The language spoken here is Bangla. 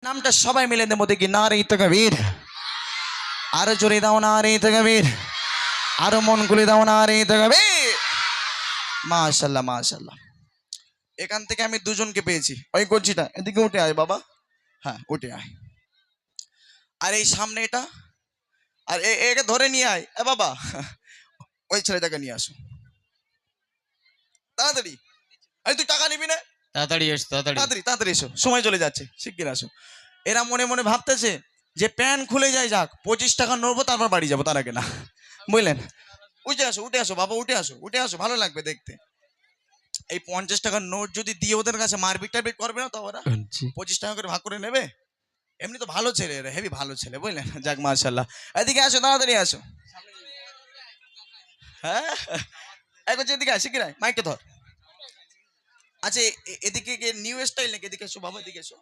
নামটা সবাই মিলে দেবো দেখি, নারে তাকবীর। আরো জোরে দাও নারে তাকবীর, আরো মন খুলে দাও নারে তাকবীর। মাশাআল্লাহ মাশাআল্লাহ। এখান থেকে আমি দুজনকে পেয়েছি। ওই কলছিটা এদিকে উঠে আয় বাবা, হ্যাঁ উঠে আয়। আর এই সামনে এটা, আর একে ধরে নিয়ে আয় এ বাবা, ওই ছেলেটাকে নিয়ে আসো তাড়াতাড়ি। আরে তুই টাকা নিবি না? তাড়াতাড়ি এসো, তাড়াতাড়ি। তাড়াতাড়ি তাড়াতাড়ি এসো, সময় চলে যাচ্ছে, শিগগির আসো। এরা মনে মনে ভাবতেছে যে প্যান খুলে যায়, যাক 25 টাকা নেবো তারপর বাড়ি যাবো, তার আগে না, বুঝলেন? উঠে আসো বাবা, উঠে আসো উঠে আসো, ভালো লাগবে দেখতে। এই 50 টাকার নোট যদি দিয়ে ওদের কাছে মারপিট টারপিট করবে না তো ওরা 25 টাকা করে ভাগ করে নেবে। এমনি তো ভালো ছেলে এরা, হেভি ভালো ছেলে, বুঝলেন? যাক মাশাআল্লাহ। এদিকে আসো, তাড়াতাড়ি আসো। হ্যাঁ এখন এদিকে আসি কিনা, মাইকটা ধর। আচ্ছা এদিকে নিউ স্টাইল নাকি? এদিকে এসো বাবা, এদিকে এসো।